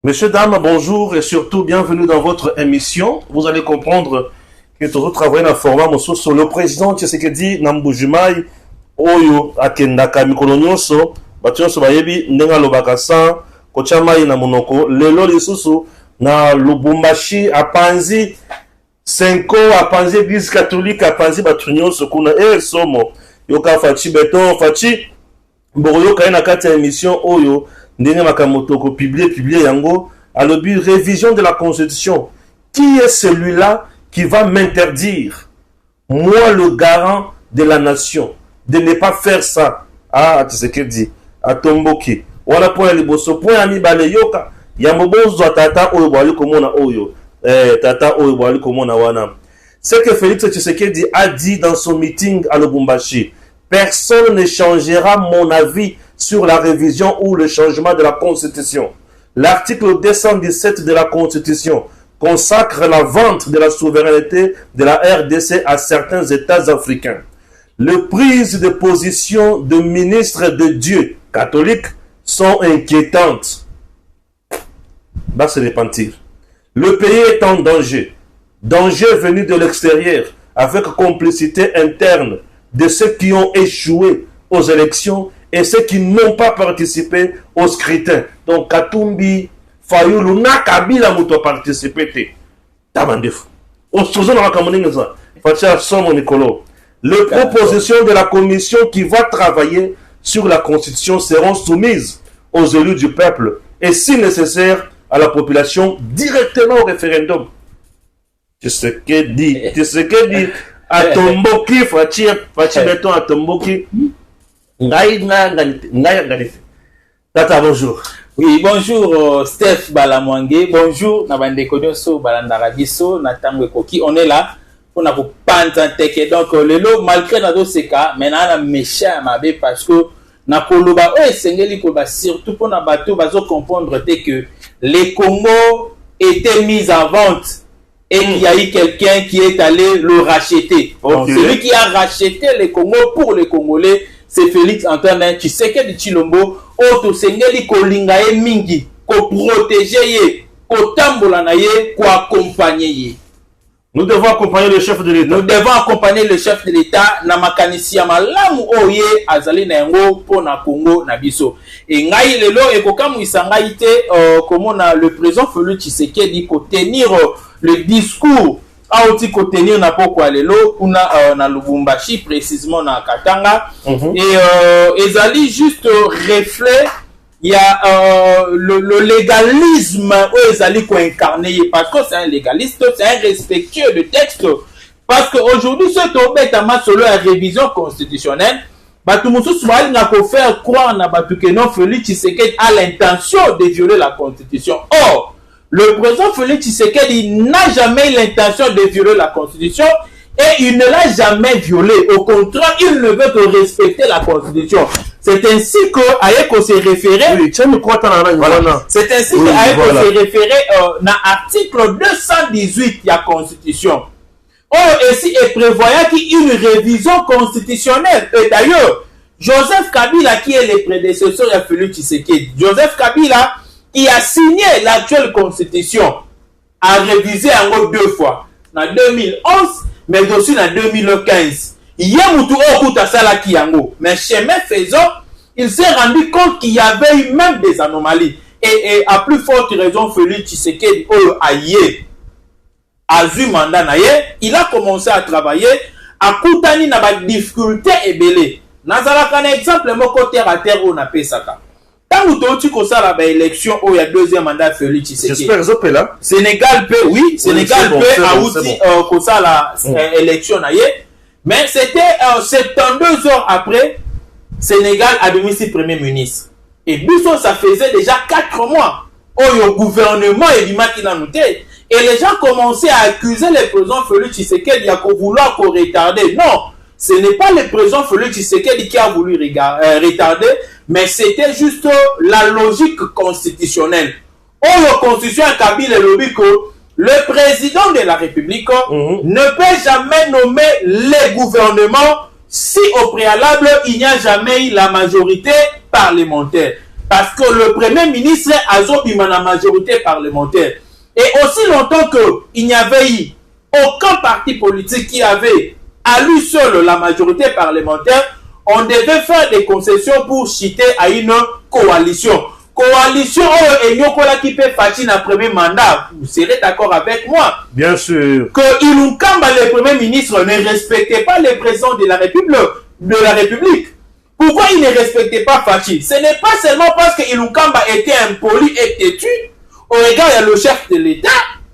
Messieurs, dames, bonjour et surtout bienvenue dans votre émission. Vous allez comprendre que nous travaillons dans le format sur le président Tshisekedi Nambujimai Oyo Akendaka Mikolo Nyonso Bationso Bayebi Ndenga Lobakasa Kochamai na Monoko Lelo Lisusu na Lubumbashi Apanzi Senko Apanzi Église catholique Apanzi Batunyoso Kuna Somo Yoka Fachi Beton Fachi Boroyo Kaina Kata émission Oyo Ndenge Makamotoko publié yango à l'objet révision de la Constitution. Qui est celui-là qui va m'interdire, moi le garant de la nation, de ne pas faire ça? Ah, tu sais ce qu'il dit. À Tomboki. Voilà point liboso. Point ami baleyoka. Yamobozo tata oyo bali komona oyo. Tata oyo bali komona wana. C'est que Félix Tshisekedi a dit dans son meeting à Lubumbashi. Personne ne changera mon avis sur la révision ou le changement de la Constitution. L'article 217 de la Constitution consacre la vente de la souveraineté de la RDC à certains États africains. Les prises de position de ministres de Dieu catholiques sont inquiétantes. Va se repentir. Le pays est en danger. Danger venu de l'extérieur avec complicité interne de ceux qui ont échoué aux élections et ceux qui n'ont pas participé au scrutin. Donc, Katumbi, Fayoulou, Nakabila, Mouto participé. Tabandef. Les propositions de la commission qui va travailler sur la Constitution seront soumises aux élus du peuple et, si nécessaire, à la population directement au référendum. Tu sais ce que dit. À Tomboki, Fachi Beton à Tomboki. Tata, bonjour. Oui, bonjour Steph Balamwange, bonjour Nabande Kodioso Balandarabiso, Natangwe Koki. On est là pour nous pantanteké. Donc, le lot, malgré nos ces cas, maintenant, on a méchant mabe parce que na koloba o esengeli koba surtout pour na bateau bazo comprendre que les Congo étaient mis en vente et qu'il y a eu quelqu'un qui est allé le racheter. Donc, celui qui a racheté les Congo pour les Congolais, c'est Félix Antoine Tshisekedi Tshilombo. Oto sengeli ko lingaye mingi, ko protéger ye, ko tambola na ye, ko accompagner ye. Nous devons accompagner le chef de l'État. Nous devons accompagner le chef de l'État na makanisi ya malamu oye azali na yango po na Congo na biso. Et ngai lelo ekokamu isangai te comme on a le président Félix Tshisekedi ko tenir le discours aoti ko tenir na pokwa lelo kuna na Lubumbashi précisément na Katanga. Et ezali juste reflet il y a le légalisme où ezali ko incarner parce que c'est un légaliste, c'est un respectueux de texte parce que aujourd'hui ce tobetama solo la révision constitutionnelle batu mususu bali na ko faire croire na batu que non Félix Tshisekedi a l'intention de violer la constitution. Or le président Félix Tshisekedi n'a jamais l'intention de violer la Constitution et il ne l'a jamais violée. Au contraire, il ne veut que respecter la Constitution. C'est ainsi que Ayeko s'est référé. Oui, voilà. C'est ainsi que Ayeko s'est référé dans l'article 218 de la Constitution. Or, ici, il prévoyait qu'il y ait une révision constitutionnelle. Et d'ailleurs, Joseph Kabila, qui est le prédécesseur de Félix Tshisekedi, Joseph Kabila, qui a signé l'actuelle constitution, a révisé en deux fois, en 2011, mais aussi en 2015. Il y a Moutou Okuta Salaki Yango, mais chemin faisant, il s'est rendu compte qu'il y avait eu même des anomalies. Et à plus forte raison, Félix Tshisekedi, Aïe, Azu Mandat Naye, il a commencé à travailler, à Koutani n'a pas de difficulté et belé. Nazalaka un exemple, mon côté à terre, on a payé ça. Tant que tu as la élection où il y a deuxième mandat Félix Tshisekedi. J'espère que là. Sénégal peut, oui, Sénégal peut à outil comme ça la élection mais c'était 72 heures après Sénégal a mis ses premiers ministres. Et Bissot ça faisait déjà 4 mois où le gouvernement est du noté et les gens commençaient à accuser le président Félix Tshisekedi à vouloir retarder. Non, ce n'est pas le président Félix Tshisekedi qui a voulu retarder, mais c'était juste la logique constitutionnelle. La constitution a Kabila le président de la République ne peut jamais nommer les gouvernements si au préalable il n'y a jamais eu la majorité parlementaire. parce que le premier ministre a zobima la majorité parlementaire. Et aussi longtemps qu'il n'y avait eu aucun parti politique qui avait à lui seul la majorité parlementaire, on devait faire des concessions pour chuter à une coalition. Coalition qui peut faire un premier mandat. Vous serez d'accord avec moi? Bien sûr. Que Ilunkamba, le premier ministre, ne respectait pas les présidents de la République. Pourquoi il ne respectait pas Fachi? Ce n'est pas seulement parce que Ilunkamba était impoli et têtu au regard de le chef de l'État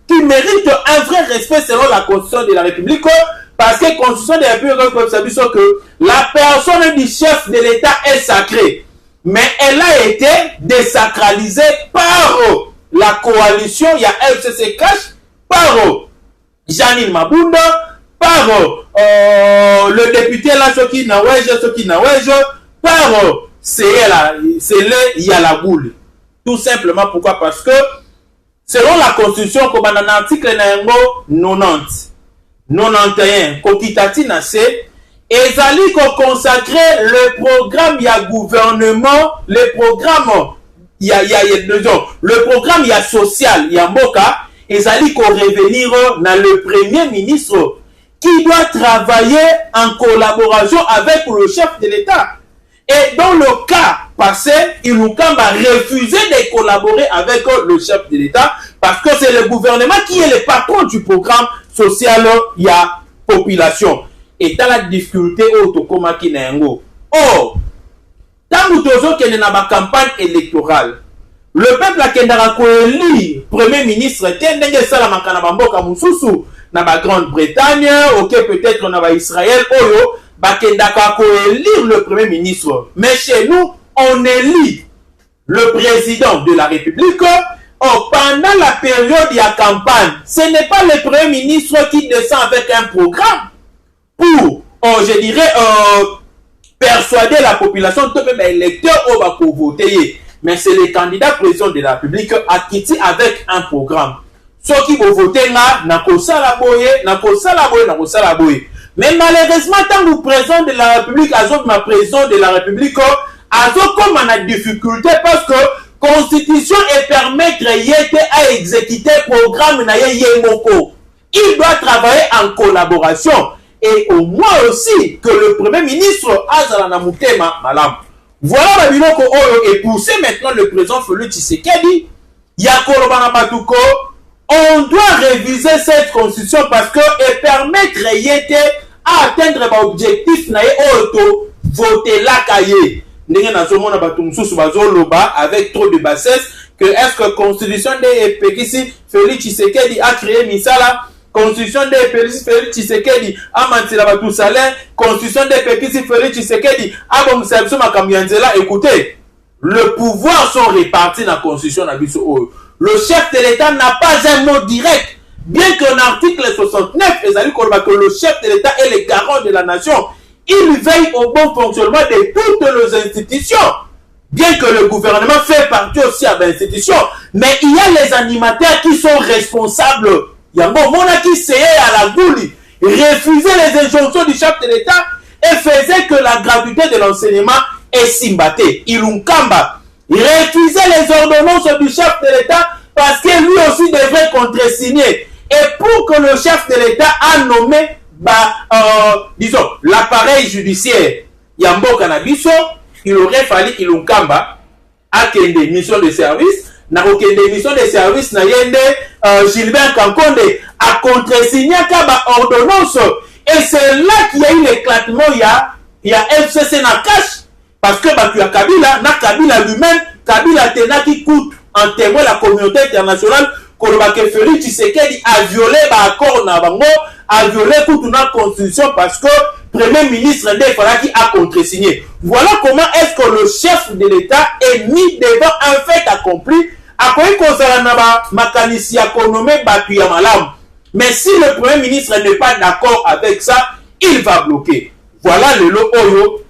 qui mérite un vrai respect selon la constitution de la République, parce que la constitution de la République comme ça dit que la personne du chef de l'État est sacrée, mais elle a été désacralisée par la coalition, il y a FCC Cash, par Janine Mabunda, par le député là, Soki Naweje, par c'est la boule. Tout simplement pourquoi? Parce que selon la constitution, comme dans l'article 90, 91, Kokitati Nase, ezali ko consacrer le programme ya gouvernement, le programme ya social ya mboka, ezali ko revenir dans le premier ministre qui doit travailler en collaboration avec le chef de l'État. Et dans le cas passé, Ilunkamba refusé de collaborer avec le chef de l'État parce que c'est le gouvernement qui est le patron du programme social y a population. Et dans la difficulté autokoma kinengo. Or, tant que nous avons campagne électorale, le peuple a kendara ko élire premier ministre tendenge sala makana bamboka mususu na ba Grande-Bretagne, ok peut-être na ba Israël oyo bakendaka ko élire le premier ministre. Mais chez nous, on élit le président de la République. Or, pendant la période de la campagne, ce n'est pas le premier ministre qui descend avec un programme pour, je dirais, persuader la population, tout même électeur, pour voter. Mais c'est le candidat président de la République à quitter avec un programme. Ceux qui vont voter là, n'a qu'au salaboye. Mais malheureusement, tant que le président de la République, ma président de la République, comme on a difficulté parce que la Constitution est permettre à exécuter le programme na yemoko. Il doit travailler en collaboration. Et au moins aussi que le premier ministre Azala Mutema Malam. Voilà la biloko oyo est poussé maintenant le président Félix Tshisekedi. Yakolo Banabatuko. On doit réviser cette constitution parce que elle permettre à atteindre l'objectif na auto voter la cahier. Ndenge nazomona bato mususu bazoloba avec trop de bassesse que est-ce que constitution de Pekisi Félix Tshisekedi a créé misala, constitution de Félix Tshisekedi a mantila bato salaire, constitution de Pekisi Félix Tshisekedi a bomsabso makamyanzela. Écoutez, le pouvoir sont répartis dans la constitution na biso oyo. Le chef de l'État n'a pas un mot direct, bien qu'en article 69, que le chef de l'État est le garant de la nation. Il veille au bon fonctionnement de toutes les institutions. Bien que le gouvernement fait partie aussi à l'institution, mais il y a les animateurs qui sont responsables. Il y a un moment qui s'est à la boule, refuser les injonctions du chef de l'État et faisait que la gratuité de l'enseignement est simbatée. Ilunkamba refuser les ordonnances du chef de l'État parce que lui aussi devrait contresigner. Et pour que le chef de l'État a nommé disons, l'appareil judiciaire Yambo Kanabiso, il aurait fallu Ilunkamba à qu'il y ait des missions de service, n'a aucune des missions de service, n'a yende Gilbert Kankonde à contresigner Kaba ordonnance. Et c'est là qu'il y a eu l'éclatement, il y a FCC na cash, parce que tu as Kabila lui-même, Kabila Tena qui coûte en témoin la communauté internationale, que Félix Tshisekedi a violé l'accord Nabango, a violé toute notre constitution parce que le premier ministre Ndé Falaki a contresigné. Voilà comment est-ce que le chef de l'État est mis devant un fait accompli. Après Kozalana Makanisi a nommé Batuya Malam. Mais si le premier ministre n'est pas d'accord avec ça, il va bloquer. Voilà le lot Oyo.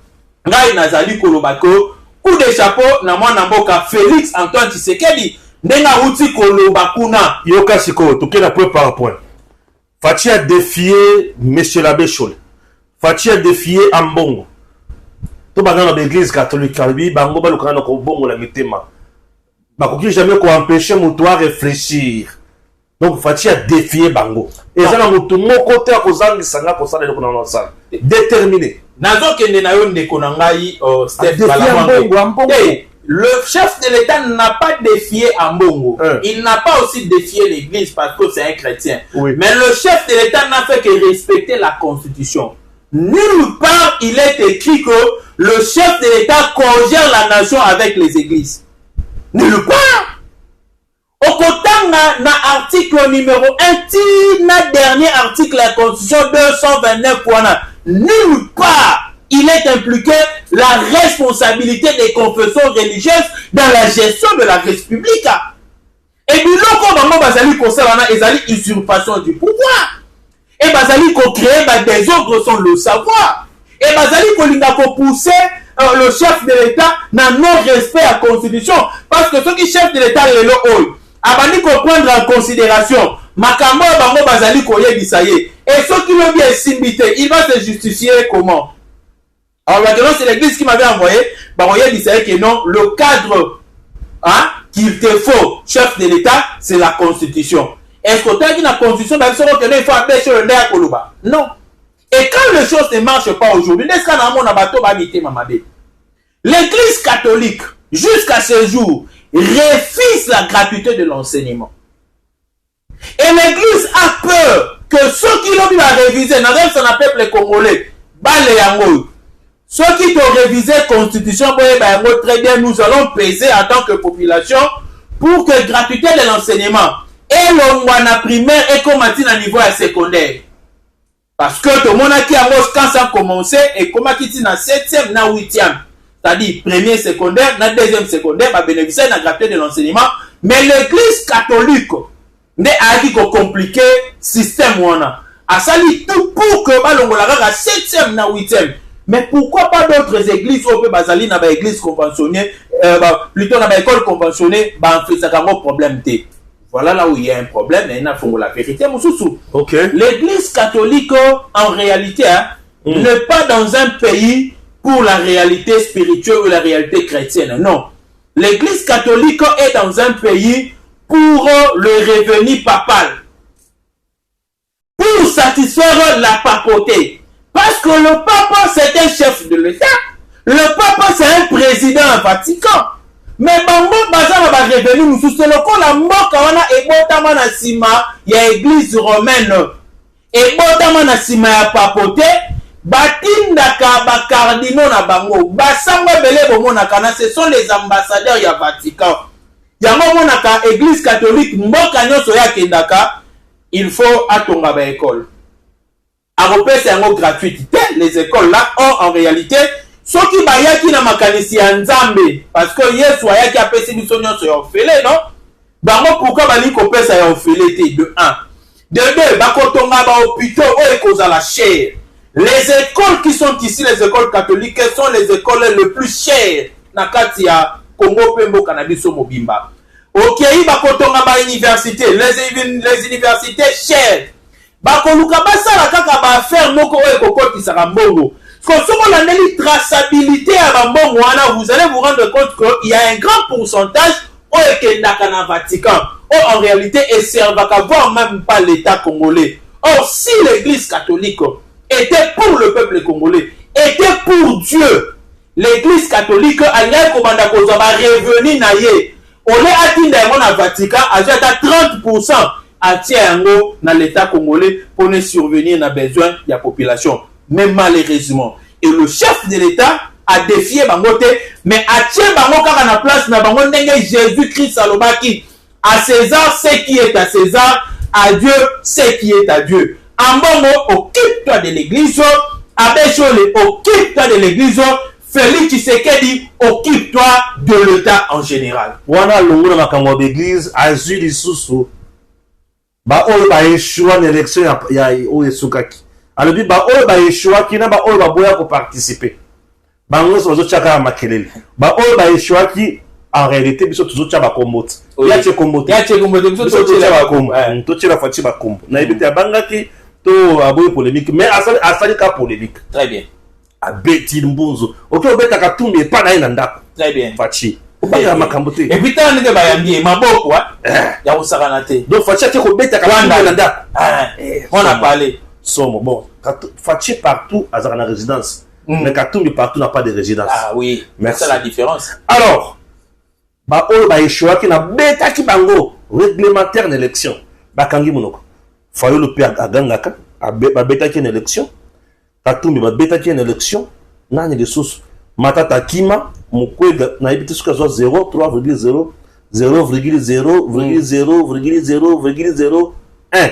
Rai Nazali Kolobako. Coup de chapeau, Namon Mboka Félix Antoine Tshisekedi. Nenga Uti Kolobakuna. Yoka Siko, tout la point par point. Fachi a défié M. l'abbé Chol. Fachi a défié Ambongo. to banga na l'église catholique albi bango baluka na ko bongo la mitema bakoki jamais ko empêcher mutu à réfléchir donc fati a défier bango et ça na mutu moko te akozangisa nga ko sala ko na sala déterminé nazo kende na yo ndeko na ngai Steph Balambango. Le chef de l'État n'a pas défié Ambongo. Il n'a pas aussi défié l'Église parce que c'est un chrétien. Oui. Mais le chef de l'État n'a fait que respecter la Constitution. Nulle part il est écrit que le chef de l'État congère la nation avec les églises. Nulle part. Au Kotanga, na article numéro 1, na dernier article de la Constitution 229, nulle part il est impliqué la responsabilité des confessions religieuses dans la gestion de la République. Et puis, lorsqu'on bazali concerne ezali usurpation du pouvoir. Et bazali ko créer des ordres sans le savoir. Et bazali ko linga ko pousser le chef de l'État n'a non-respect à la Constitution. Parce que ceux qui chef de l'État le oi, abani ko prendre en considération makambo bango bazali ko yebisaye. Et ceux qui l'ont bien simbité, il va se justifier comment? Alors maintenant, c'est l'église qui m'avait envoyé. Baroye disait que non, le cadre qu'il te faut, chef de l'État, c'est la Constitution. Est-ce que tu as dit la Constitution, il faut empêcher le nerf Koluba? Non. Et quand les choses ne marchent pas aujourd'hui, l'église catholique, jusqu'à ce jour, refuse la gratuité de l'enseignement. Et l'église a peur que ceux qui l'ont vu à réviser, dans un son appelle les Congolais, Baléango, ceux qui ont révisé la Constitution, très bien, nous allons peser en tant que population pour que gratuité de l'enseignement et l'ongwana primaire et comme à niveau secondaire. Parce que tout le monde qui a quand ça a commencé et comme qui na 7e, na 8e. C'est-à-dire, premier secondaire, na deuxième secondaire, va bénéficier de la gratuité de l'enseignement. Mais l'église catholique n'est pas dit qu'on compliqué système wana. A sali tout pour que l'ongwana la 7e, na 8e. Mais pourquoi pas d'autres églises au Bazali n'a pas église conventionnée, plutôt n'a pas école conventionnée, en fait ça a un problème. Voilà là où il y a un problème, et il faut la vérité. Okay. L'église catholique, en réalité, n'est pas dans un pays pour la réalité spirituelle ou la réalité chrétienne. Non. L'église catholique est dans un pays pour le revenu papal. Pour satisfaire la papauté. Parce que le papa, c'est un chef de l'État. Le papa, c'est un président Vatican. Mais bango bazana ba revenu nous c'est le ko la mboka wana ebotama na sima ya église romaine. Ebotama na sima ya papote batindaka ba cardinaux na bango. Basamba bele bomona kana ce sont les ambassadeurs ya Vatican. Yango monaka église catholique mboka nyoso ya kendaka il faut atonga ba école. Européen c'est un gratuité. Les écoles là ont en réalité ceux qui bayaki na makanisi ya Nzambe parce que Yesu ayaki apesi biso nyonso ya ofele non bango pourquoi bali ko pesa ya ofele te de 1 de 2 bakotonga ba hôpitaux o ekoza la chair. Les écoles qui sont ici les écoles catholiques sont les écoles les plus chères na kati ya Congo pembo kanabiso mobimba. OK bakotonga ba université les universités chères bakoluka basala kaka ba faire moko o ekokotisa mbongo. Quand on a une traçabilité à Bambon, vous allez vous rendre compte qu'il y a un grand pourcentage au Vatican. En réalité, et servent qu'à voir même pas l'État congolais. Or, si l'Église catholique était pour le peuple congolais, était pour Dieu, l'Église catholique a revenu naïe. On est atteint dans le Vatican à 30% atteint dans l'État congolais pour ne survenir à besoin de la population. Mais malheureusement, et le chef de l'État a défié Bangote, mais a tient Bango à la place na Bango ndenge Jésus-Christ salobaki à César ce qui est à César, à Dieu ce qui est à Dieu. Ambongo, occupe-toi de l'église, Abéchole, occupe-toi de l'église, Félix Tshisekedi, occupe-toi de l'État en général. Wana longo na makambo d'église azui lisusu ba oyo ba échoua na élection ya oyo esukaki. Alors, ba oyo ba échoua ki na ba oyo ba boya ko participer. Ba ngoso zo chaka makelele. Ba oyo ba échoua ki en réalité biso tuzo chaba kombote. Ya che kombote. Ya che kombote biso tuzo chaba kombo. To chira fati ba kombo. Na ibite abanga ki to aboy polémique mais asali ka polémique. Très bien. abeti mbunzu oke obeta katumbi epa na ye na ndako très bien Fachi obanga makambo te et puis tant ndenge bayambi maboko ya kosakana te donc Fachi ake kobeta katumbi na ndako on a parlé somo bon Fachi partout azaka na résidence mais katumbi partout n'a pas de résidence. Ah oui, merci. C'est la différence. Alors ba oyo ba échouaki na betaki bango réglementaire d'élection bakangi monoko Fayulu pe agangaka ba betaki une élection katumbi ba betaki une élection nani de source Matata Kima Mukwege na ibiti suka zo 0,3,0 0,0,0,0,0,0,1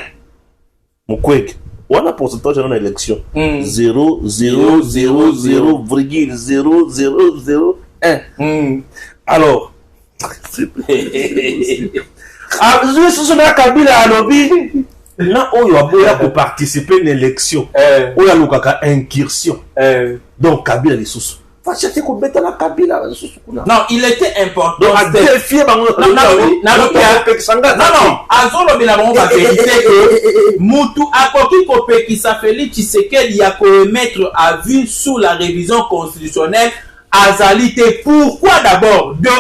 Mukwege wana pourcentage dans l'élection 0,0,0,0,001 alors je suis na Kabila alobi na oyo aboya ko participer à l'élection oyo lukaka incursion donc Kabila lisusu Fachi ate ko beta na Kabila lisusu kuna non il était important donc à défier bango non azolo bina bango ba vérité que mutu akoki ko pekisa Félix Tshisekedi ya ko mettre à vue sous la révision constitutionnelle azalité. Pourquoi d'abord de 1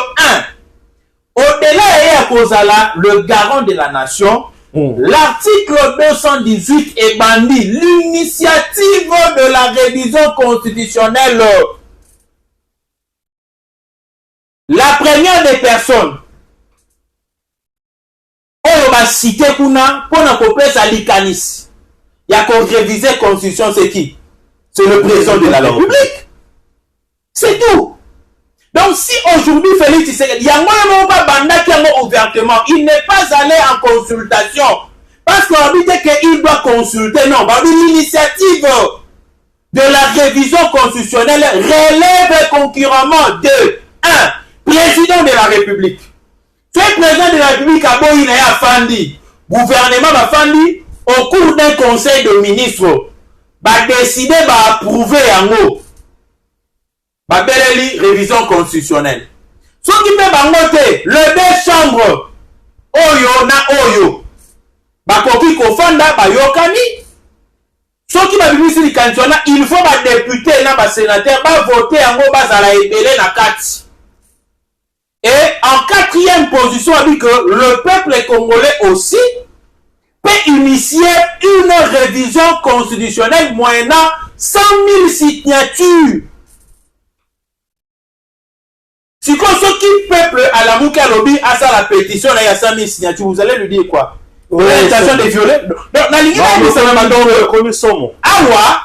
au-delà ya kozala le garant de la nation. L'article 218 est bandit l'initiative de la révision constitutionnelle. La première des personnes on va citer kuna pour na kopesa likanis ya ko réviser constitution c'est qui? C'est le président de la République. C'est tout. Donc si aujourd'hui Félix Tshisekedi yango ba bandaki yango ouvertement, il n'est pas allé en consultation parce qu'on dit qu'il doit consulter. Non, l'initiative de la révision constitutionnelle relève concurremment de 1. Président de la République. Ce président de la République a beau il est afandi, gouvernement afandi au cours d'un conseil de ministres va décider va approuver yango. Babeleli révision constitutionnelle. Ce qui fait bangote le deux chambres oyo na oyo bakoki kofanda bayokani. Ce qui va vivre sur le candidat, il faut ba député na ba sénateur ba voter yango bazala ebele na kati. Et en quatrième position, on dit que le peuple congolais aussi peut initier une révision constitutionnelle moyennant 100 000 signatures. Si comme ce qui peuple à la Mouka Lobby a ça la pétition, là il y a 100 000 signatures, vous allez lui dire quoi? L'intention de violer. Donc, la ligne Awa,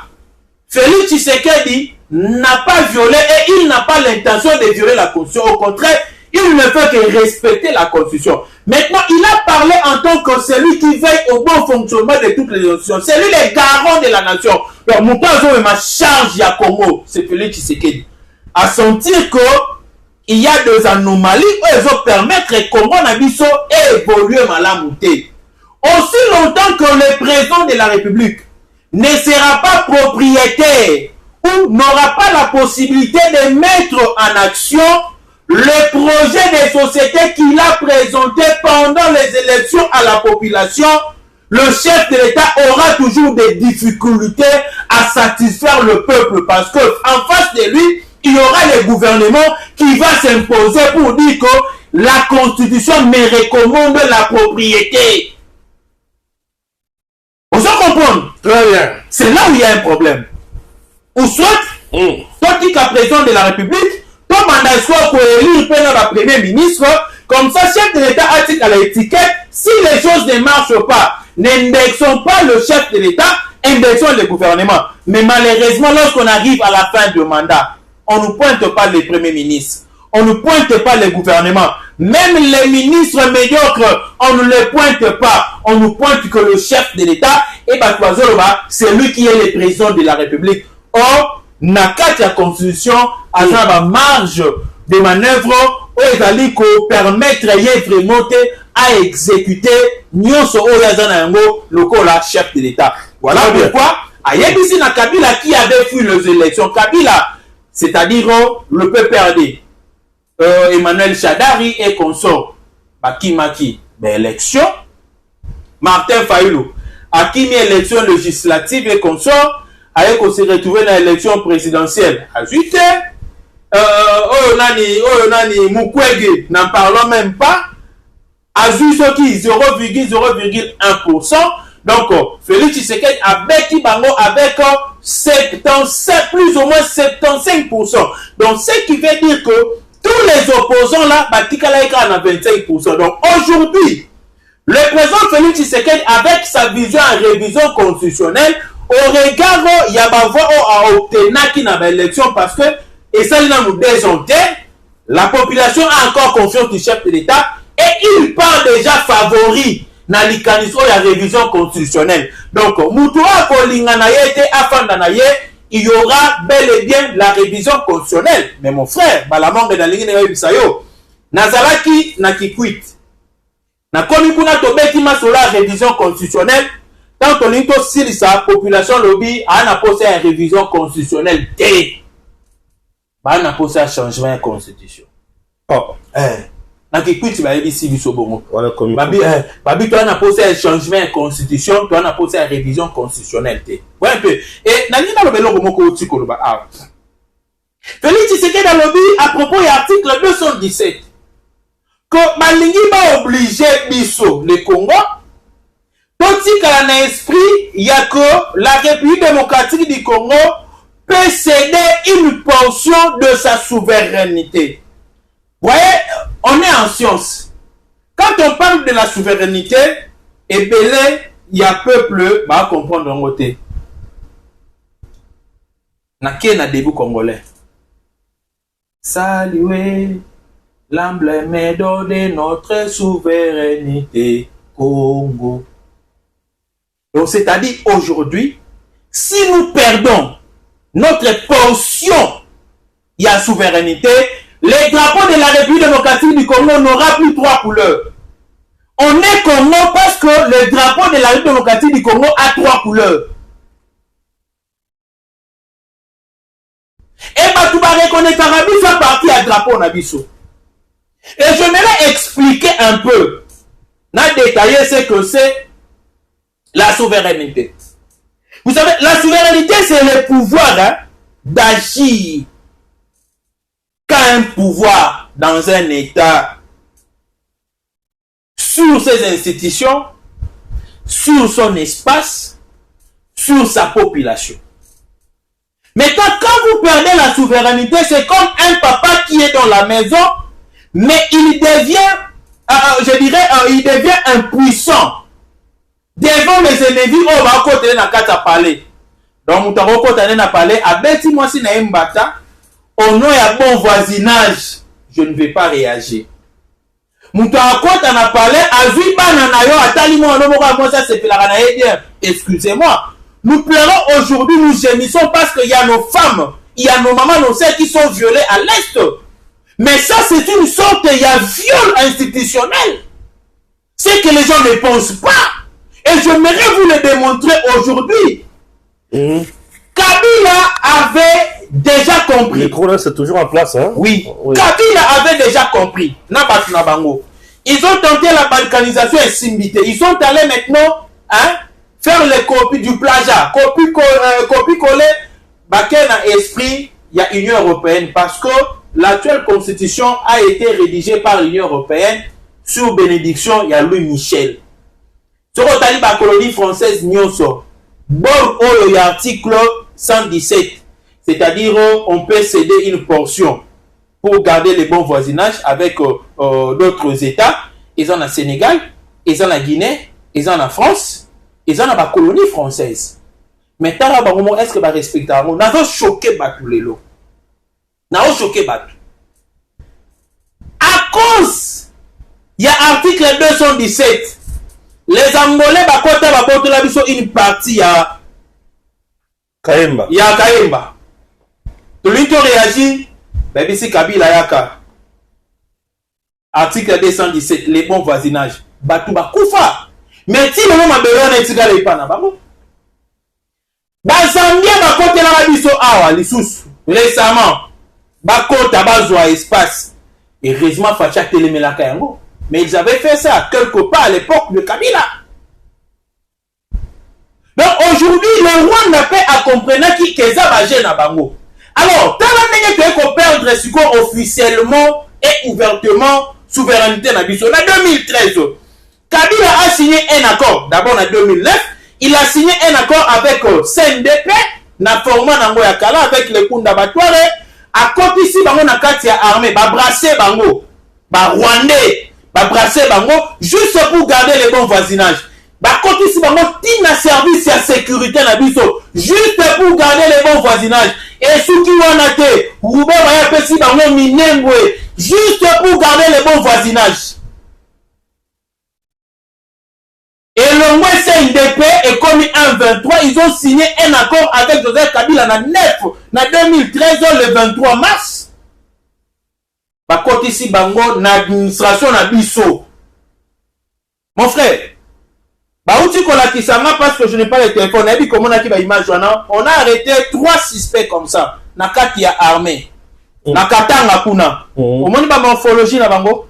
Félix Tshisekedi n'a pas violé et il n'a pas l'intention de violer la Constitution. Au contraire, il ne fait que respecter la Constitution. Maintenant, il a parlé en tant que celui qui veille au bon fonctionnement de toutes les nations. C'est lui le garant de la nation. Donc, mon père a ma charge à Congo, c'est Félix Tshisekedi. À sentir que il y a des anomalies où ils vont permettre que Congo Nabiso évolue malamouté. Aussi longtemps que le président de la République ne sera pas propriétaire ou n'aura pas la possibilité de mettre en action le projet des sociétés qu'il a présenté pendant les élections à la population, le chef de l'État aura toujours des difficultés à satisfaire le peuple parce que en face de lui, il y aura le gouvernement qui va s'imposer pour dire que la Constitution me recommande la propriété. Vous comprenez? Très bien. C'est là où il y a un problème. Ou soit, toi qui es président de la République, ton mandat soit pour élire le premier ministre, comme ça, chef de l'État a dit à l'étiquette, si les choses ne marchent pas, n'indexons pas le chef de l'État, indexons le gouvernement. Mais malheureusement, lorsqu'on arrive à la fin du mandat, on ne pointe pas les premiers ministres, on ne pointe pas le gouvernement. Même les ministres médiocres, on ne les pointe pas. On ne pointe que le chef de l'État, et c'est lui qui est le président de la République. Or, nakati la constitution a la marge de manœuvre où ils allaient permettre vraiment à exécuter nyonso oyazanango lokola chef de l'État. Voilà pourquoi ayebisi na Kabila qui avait fui les élections. Kabila, c'est-à-dire le PPRD, Emmanuel Shadari et consort, Bakimaki, élection, Martin Fayulu, Akimi élection législative et consort, aye ko se retrouver dans l'élection présidentielle azui te oyo nani Mukwege n'en parlons même pas azui soki 0,0,1%. Donc Félix Tshisekedi a bêti bango avec 77, plus ou moins 75%. Donc ce qui veut dire que tous les opposants là batikala eka na 25%. Donc aujourd'hui le président Félix Tshisekedi avec sa vision en révision constitutionnelle au regard ya bavoa a obtenaki na l'élection parce que et ça nous déjonté la population a encore confiance du chef de l'État et il part déjà favori na likaniso ya révision constitutionnelle. Donc mutua kolinga na yete afanda na ye il y aura bel et bien la révision constitutionnelle. Mais mon frère balamonge na lingi na bisayo nazalaki na kikwit na komi kuna tobeti masola révision constitutionnelle tant on linto sili sa population lobby ana posé une révision constitutionnelle té bana posé un changement de constitution. Oh na kikwit ba yebi si biso bongo voilà comme babi toi na posé un changement de constitution toi na posé une révision constitutionnelle té ouais un peu et na linga lo beloko moko otiko lo ba ah Félix Tshisekedi dans lobby à propos de l'article 217 que balingi ba obligé biso le Congo totikala na esprit ya que la République démocratique du Congo peut céder une portion de sa souveraineté. Vous voyez, on est en science. Quand on parle de la souveraineté, et belé, il y a peuple, va comprendre en côté. Na début congolais. Saluez l'emblème de notre souveraineté, Congo. Donc, c'est-à-dire aujourd'hui, si nous perdons notre portion, il y a souveraineté, les drapeaux de la République démocratique du Congo n'aura plus 3 couleurs. On est Congo parce que le drapeau de la République démocratique du Congo a 3 couleurs. Et Batouba reconnaît qu'Arabie fait partie à drapeau Nabiso. Et je vais expliquer un peu, n'a détaillé ce que c'est la souveraineté. Vous savez, la souveraineté, c'est le pouvoir d'agir. Quand un pouvoir dans un État sur ses institutions, sur son espace, sur sa population. Maintenant, quand vous perdez la souveraineté, c'est comme un papa qui est dans la maison, mais il devient, il devient impuissant devant les ennemis. Oh, va côté na kata palais. Donc, nous t'avons côté na palais. Abeti moi si na mbata. Au nom et bon voisinage, je ne vais pas réagir. Excusez-moi. Nous pleurons aujourd'hui, nous gémissons parce qu'il y a nos femmes, il y a nos mamans, nos sœurs qui sont violées à l'Est. Mais ça, c'est une sorte de viol institutionnel. C'est que les gens ne pensent pas. Et j'aimerais vous le démontrer aujourd'hui. Kabila avait déjà compris. Le problème, c'est toujours en place. Hein? Oui. Kabila avait déjà compris. Ils ont tenté la balkanisation et Simbité. Ils sont allés maintenant faire les copies du plagiat. Copie-coller. Bakena esprit, il y a Union européenne. Parce que l'actuelle constitution a été rédigée par l'Union européenne sous bénédiction, il y a Louis Michel. Sur la colonie française, Nyonso. Bon, il y a l'article 117. C'est-à-dire, on peut céder une portion pour garder les bons voisinages avec d'autres États. Ils ont la Sénégal, ils ont la Guinée, ils ont la France, ils ont la colonie française. Mais est-ce que va respecter? On a choqué tous les lots. On a choqué Batou. À cause, il y a article 217. Les Angolais ont une partie à Kaemba. Il y a Kaemba. Tout le monde réagit. Baby, c'est Kabila Yaka. Article 217, les bons voisinages. Batouba Koufa. Mais si le moment Béron est égal à Panama. Bazambia Bakote la Rabiso Awa, les sous. Récemment, Bakote a besoin d'espace. Et heureusement, Facha Télémela Kayango. Mais ils avaient fait ça quelque part à l'époque de Kabila. Donc aujourd'hui, le Rwanda peut comprendre qui Keza Bagé na bango. Alors, tant qu'on perdre officiellement et ouvertement souveraineté na biso. En 2013, Kabila a signé un accord. D'abord en 2009, il a signé un accord avec CNDP, na format nango ya kala avec le Kunda Batware, à côté ici bango na kati ya armée, ba brasser bango, ba rwandais, ba brasser bango, juste pour garder le bon voisinage. Ba côté ici bango tina service ya sécurité na biso, juste pour garder le bon voisinage. Et souki wana te, roube baya pesi bango minembwe, juste pour garder le bon voisinage. Et le moins CNDP est commis en 23, ils ont signé un accord avec Joseph Kabila na 2013, le 23 mars. Par contre ici, bango, na administration na biso. Mon frère, Baouti Kolakisanga, parce que je n'ai pas le téléphone, on a arrêté 3 suspects comme ça. Na Katia armée. Na Katanga Kuna. Au moins, ba morphologie na bango.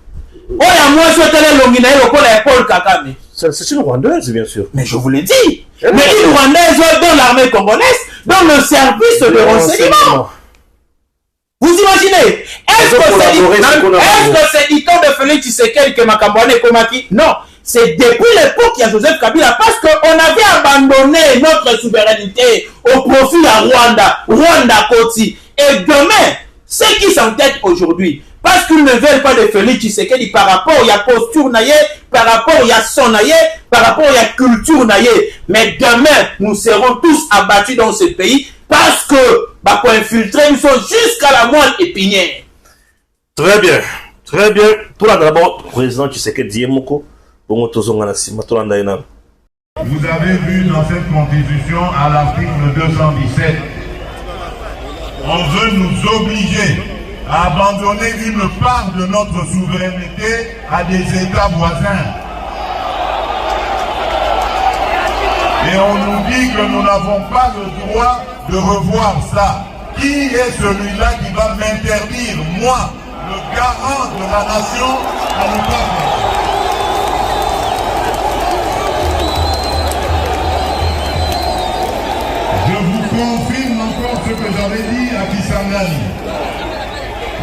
Oh, ya moi, je te l'ai longiné, le col est Paul Kakame. C'est une Rwandaise, bien sûr. Mais je vous l'ai dit. Mais une Rwandaise dans l'armée congolaise, dans le service de renseignement. Vous imaginez? Est-ce que c'est dit-on de Félix Tshisekedi que Makambouane Komaki? Non. C'est depuis l'époque qu'il y a Joseph Kabila, parce qu'on avait abandonné notre souveraineté au profit à Rwanda Koti. Et demain, ceux qui s'entêtent aujourd'hui, parce qu'ils ne veulent pas de Félix Tshisekedi par rapport à la posture naïe, par rapport à la son naïe, par rapport à la culture naïe. Mais demain, nous serons tous abattus dans ce pays parce que bah, pour infiltrer, nous sommes jusqu'à la moelle épinière. Très bien, très bien. Pour la d'abord, président Tshisekedi Yemoko, vous avez vu dans cette constitution à l'article 217, on veut nous obliger à abandonner une part de notre souveraineté à des États voisins. Et on nous dit que nous n'avons pas le droit de revoir ça. Qui est celui-là qui va m'interdire, moi, le garant de la nation, à ne pas faire? Je vous confirme encore ce que j'avais dit à Kisangani.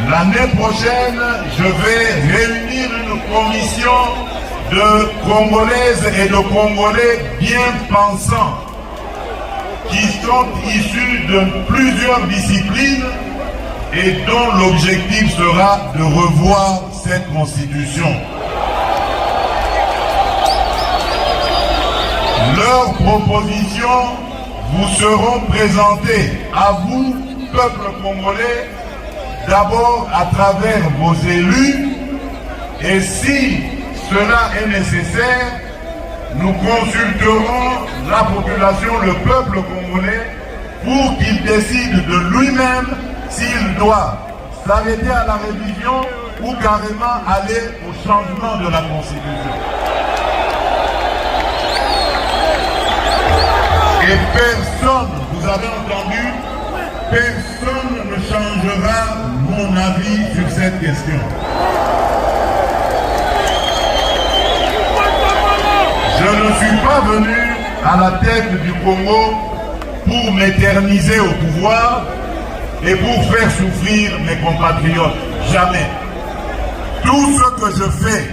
L'année prochaine, je vais réunir une commission de Congolaises et de Congolais bien pensants qui sont issus de plusieurs disciplines et dont l'objectif sera de revoir cette constitution. Leurs propositions vous seront présentées à vous, peuple congolais, d'abord à travers vos élus, et si cela est nécessaire, nous consulterons la population, le peuple congolais, pour qu'il décide de lui-même s'il doit s'arrêter à la révision ou carrément aller au changement de la Constitution. Et personne, vous avez entendu, personne ne changera mon avis sur cette question. Je ne suis pas venu à la tête du Congo pour m'éterniser au pouvoir et pour faire souffrir mes compatriotes. Jamais. Tout ce que je fais,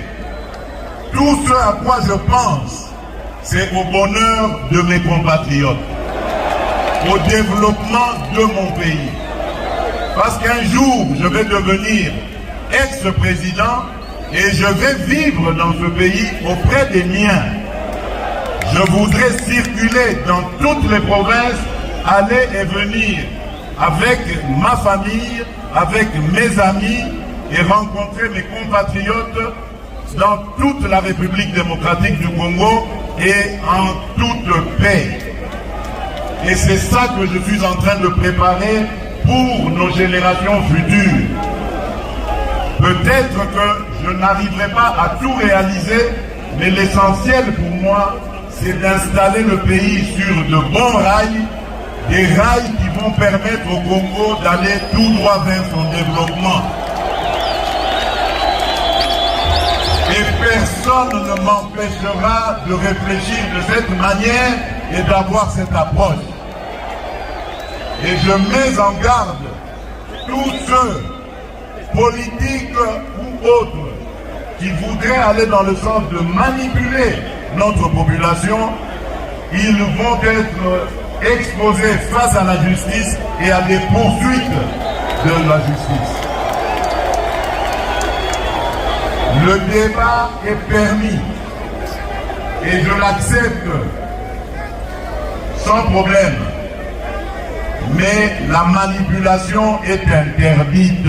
tout ce à quoi je pense, c'est au bonheur de mes compatriotes, au développement de mon pays. Parce qu'un jour, je vais devenir ex-président et je vais vivre dans ce pays auprès des miens. Je voudrais circuler dans toutes les provinces, aller et venir avec ma famille, avec mes amis et rencontrer mes compatriotes dans toute la République démocratique du Congo et en toute paix. Et c'est ça que je suis en train de préparer pour nos générations futures. Peut-être que je n'arriverai pas à tout réaliser, mais l'essentiel pour moi, c'est d'installer le pays sur de bons rails, des rails qui vont permettre au Congo d'aller tout droit vers son développement. Et personne ne m'empêchera de réfléchir de cette manière et d'avoir cette approche. Et je mets en garde tous ceux, politiques ou autres, qui voudraient aller dans le sens de manipuler notre population. Ils vont être exposés face à la justice et à des poursuites de la justice. Le débat est permis et je l'accepte sans problème. Mais la manipulation est interdite,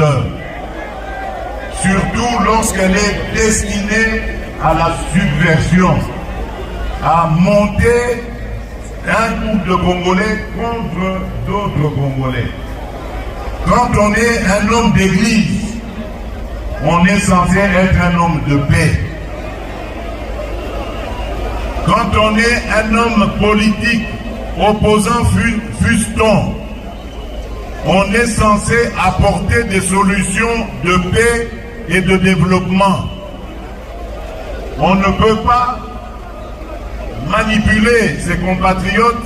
surtout lorsqu'elle est destinée à la subversion, à monter un groupe de Congolais contre d'autres Congolais. Quand on est un homme d'église, on est censé être un homme de paix. Quand on est un homme politique, opposant fût-on, on est censé apporter des solutions de paix et de développement. On ne peut pas manipuler ses compatriotes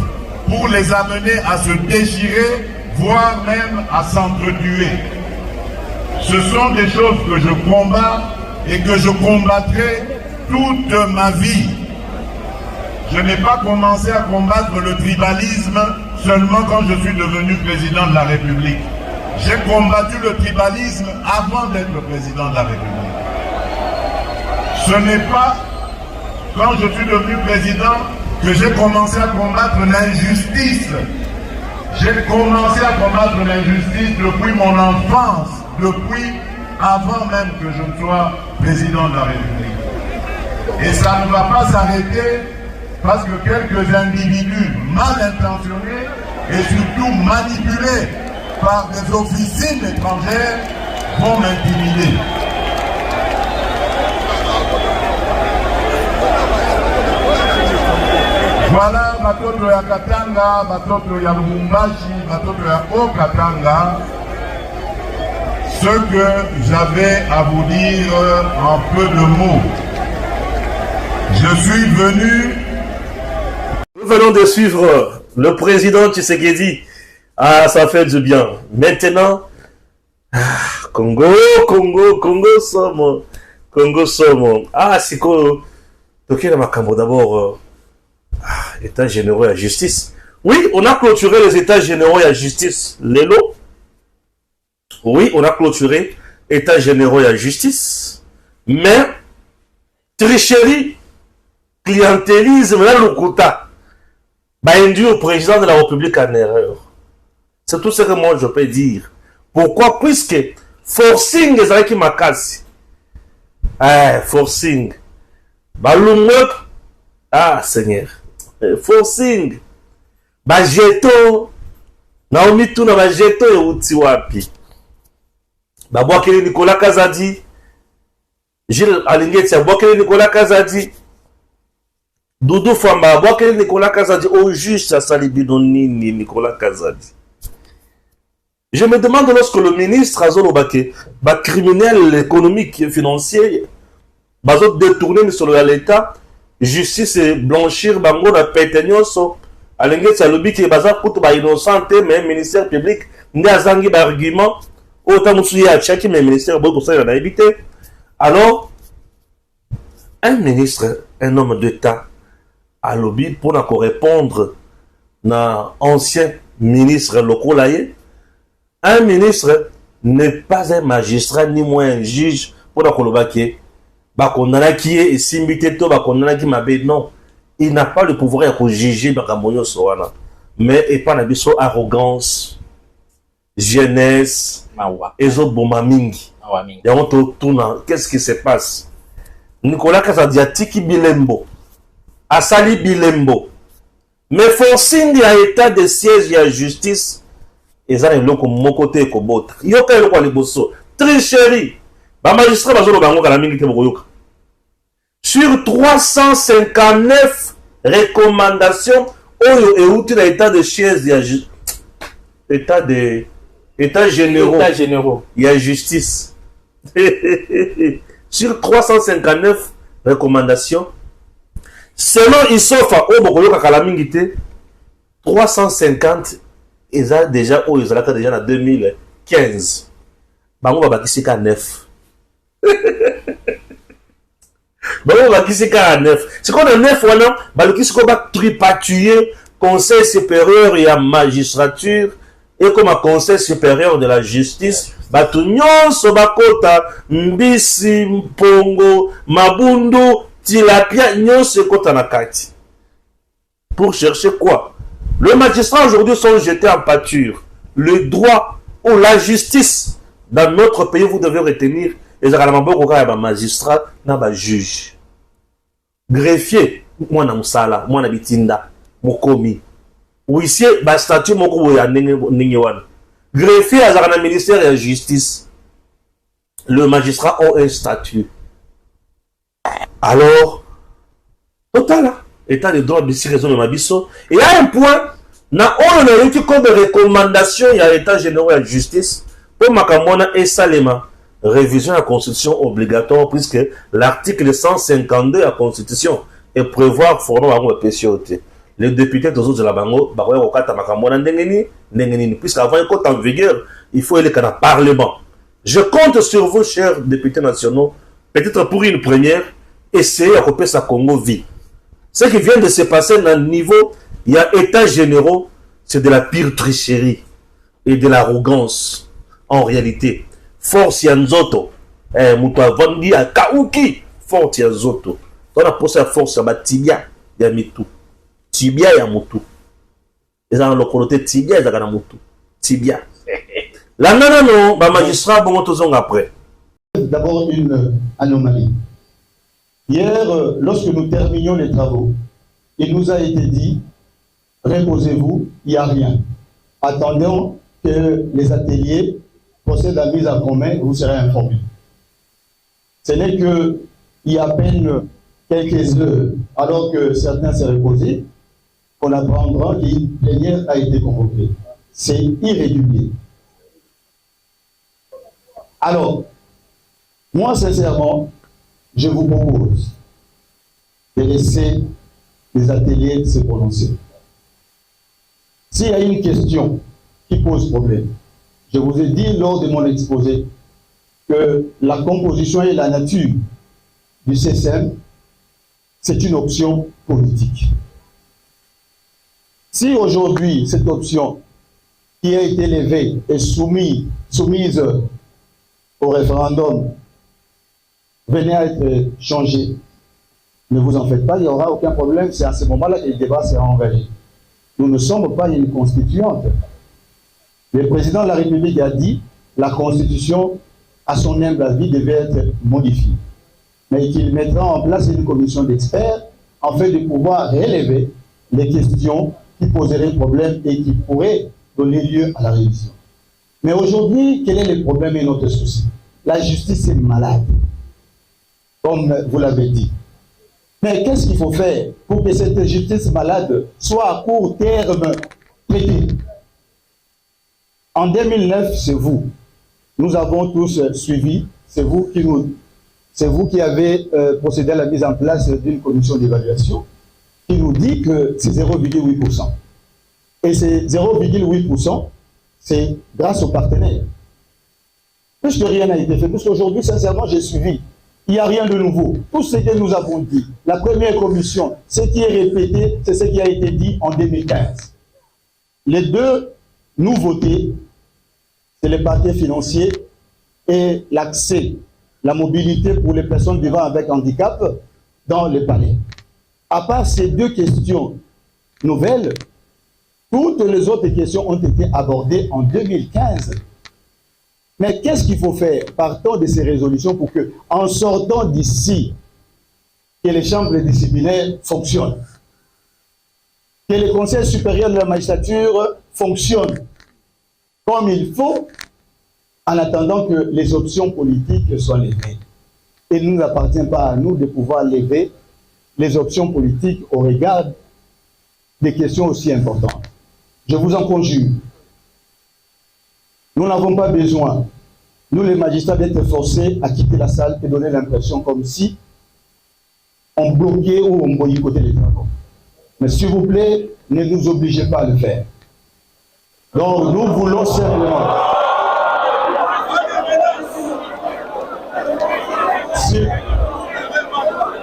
pour les amener à se déchirer, voire même à s'entretuer. Ce sont des choses que je combats et que je combattrai toute ma vie. Je n'ai pas commencé à combattre le tribalisme seulement quand je suis devenu président de la République. J'ai combattu le tribalisme avant d'être président de la République. Ce n'est pas quand je suis devenu président que j'ai commencé à combattre l'injustice. J'ai commencé à combattre l'injustice depuis mon enfance, depuis avant même que je ne sois président de la République. Et ça ne va pas s'arrêter parce que quelques individus mal intentionnés et surtout manipulés par des officines étrangères vont m'intimider. Voilà batoto ya Katanga, batoto ya Lubumbashi, batoto ya Haut-Katanga, ce que j'avais à vous dire en peu de mots. Je suis venu. Nous venons de suivre le président Tshisekedi. Ah, ça fait du bien. Maintenant, Congo Somo. Ah, c'est quoi? Donc, il y a d'abord État généraux et la justice. Oui, on a clôturé les États généraux et la justice. Lélo. Oui, on a clôturé États généraux et la justice. Mais, tricherie, clientélisme, là, le quota, induit au président de la République en erreur. C'est tout ce que moi je peux dire. Pourquoi? Puisque forcing est avec ma casse. Forcing. Balumwek. Ah, Seigneur. Forcing. Jeto. Naomi Tuna, jeto et Utiwapi. Boakele Nicolas Kazadi. Gilles Alingetia, Boakele Nicolas Kazadi. Doudou Famba, Boakele Nicolas Kazadi. Au juge, ça salibidonini Nicolas Kazadi. Je me demande lorsque le ministre Azolo Baké, criminel économique et financier, détourné sur l'État, justice et blanchir, bango na pétenioso, alenge salobi qui est bazar pour tout innocenté, mais ministère public, n'a zangi argument, autant moussouya à tchaki, mais ministère beaucoup ça en a évité. Alors, un ministre, un homme d'État, à lobby pour n'a répondre na ancien ministre local aïe. Un ministre n'est pas un magistrat ni moins un juge pour la Kolobake. Bakondana qui est simbiteto, bakondana qui m'a dit non. Il n'a pas le pouvoir de juger Bakamoyo Soana. Mais il pas d'abisso arrogance, jeunesse, et autres bomamingi. Et on tourne. Qu'est-ce qui se passe? Nicolas Kazadiatiki Bilembo. Asali Bilembo. Mais forcing il y a état de siège, il y a justice. Et ça, il y a mon côté et l'autre. Il y a un bosso. Tricherie. Magistrat, sur 359 recommandations, il y a l'état de siège, état généraux. Il y a justice. Sur 359 recommandation. Selon Isofa, au Bokolo Kakalamingite, 350 ils ont déjà en 2015. Bango Babakisika 9. Bango Babakisika 9. C'est qu'on a 9 ou non, Balukisiko va tripatuer Conseil supérieur et à magistrature et comme un Conseil supérieur de la justice. Batunyon Sobakota, Mbisi, Mpongo, Mabundu, Tilapia, Nyon Sekota Nakati. Pour chercher quoi? Les magistrats aujourd'hui sont jetés en pâture. Le droit ou la justice dans notre pays, vous devez retenir les magistrats, les juges. Greffier, moi na musala, moi na bitinda, mokomi. Huissier, ba statut moko ya ningewan. Greffier à la ministère de la justice. Le magistrat a un statut. Alors, total, état de droit de raison de Mabiso. Et il y a un point, on a eu comme recommandation, il y a l'état général de la justice, pour Makamona et Salema, révision de la constitution obligatoire, puisque l'article 152 de la constitution est prévoir formant un PCOT. Les députés de la Bango, puisqu'avant il compte en vigueur, il faut aller dans le Parlement. Je compte sur vous, chers députés nationaux, peut-être pour une première, essayer à couper sa Congo vie. Ce qui vient de se passer dans le niveau, il y a états généraux, c'est de la pire tricherie et de l'arrogance. En réalité, force Yanzoto, Moutoua Vandi à Kauki, force Yanzoto. On a posé la force à Tibia, Yamitu. Tibia Yamutu. Ils ont le côté Tibia, ils ont Mutu. Tibia. La non, le magistrat, bon, tous après. D'abord, une anomalie. Hier, lorsque nous terminions les travaux, il nous a été dit, reposez-vous, il n'y a rien. Attendons que les ateliers procèdent à la mise en commun, vous serez informés. Ce n'est qu'il y a à peine quelques heures, alors que certains s'est reposés, qu'on apprendra qu'une plénière a été convoquée. C'est irrégulier. Alors, moi, sincèrement, je vous propose de laisser les ateliers se prononcer. S'il y a une question qui pose problème, je vous ai dit lors de mon exposé que la composition et la nature du CSM, c'est une option politique. Si aujourd'hui, cette option qui a été levée est soumise au référendum venait à être changée, ne vous en faites pas, il n'y aura aucun problème, c'est à ce moment-là que le débat sera engagé. Nous ne sommes pas une constituante. Le président de la République a dit que la constitution, à son humble avis, devait être modifiée. Mais qu'il mettra en place une commission d'experts en fait de pouvoir relever les questions qui poseraient problème et qui pourraient donner lieu à la révision. Mais aujourd'hui, quel est le problème et notre souci? La justice est malade, comme vous l'avez dit. Mais qu'est-ce qu'il faut faire pour que cette justice malade soit à court terme traitée? En 2009, c'est vous. Nous avons tous suivi, c'est vous qui avez procédé à la mise en place d'une commission d'évaluation qui nous dit que c'est 0,8%. Et ces 0,8%, c'est grâce aux partenaires. Puisque rien n'a été fait, puisqu'aujourd'hui, sincèrement, j'ai suivi. Il n'y a rien de nouveau. Tout ce que nous avons dit, la première commission, ce qui est répété, c'est ce qui a été dit en 2015. Les deux nouveautés, c'est les parquets financiers et l'accès, la mobilité pour les personnes vivant avec handicap dans les palais. À part ces deux questions nouvelles, toutes les autres questions ont été abordées en 2015. Mais qu'est-ce qu'il faut faire? Partons de ces résolutions pour que, en sortant d'ici, que les chambres disciplinaires fonctionnent. Que le Conseil supérieur de la magistrature fonctionne comme il faut, en attendant que les options politiques soient levées. Il ne nous appartient pas à nous de pouvoir lever les options politiques au regard des questions aussi importantes. Je vous en conjure. Nous n'avons pas besoin, nous les magistrats, d'être forcés à quitter la salle et donner l'impression comme si ont bloqué ou ont boycotté les travaux. Mais s'il vous plaît, ne nous obligez pas à le faire. Donc nous voulons simplement...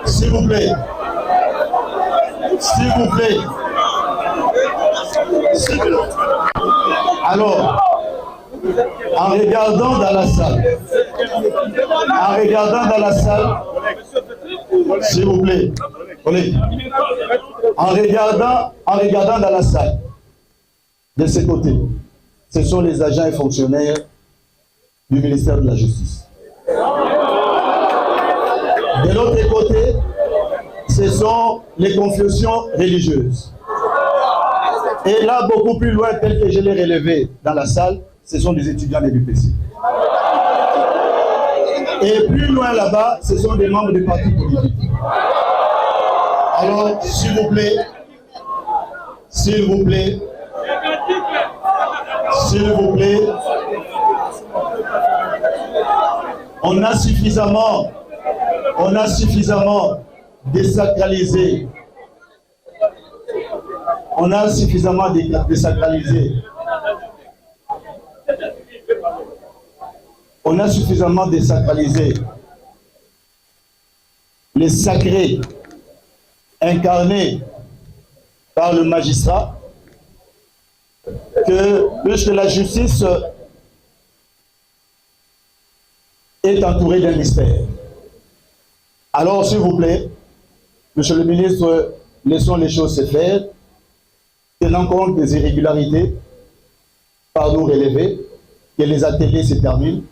S'il vous plaît. S'il vous plaît. Alors, en regardant dans la salle, s'il vous plaît, en regardant dans la salle, de ce côté, ce sont les agents et fonctionnaires du ministère de la Justice. De l'autre côté, ce sont les confessions religieuses. Et là, beaucoup plus loin, tel que je l'ai relevé dans la salle, ce sont des étudiants de l'UPC. Et plus loin là-bas, ce sont des membres du parti politique. Alors, s'il vous plaît, on a suffisamment désacralisé. On a suffisamment désacralisé. On a suffisamment désacralisé les sacrés incarnés par le magistrat, que puisque la justice est entourée d'un mystère. Alors, s'il vous plaît, Monsieur le ministre, laissons les choses se faire, tenant compte des irrégularités par nous relevées, que les ateliers se terminent.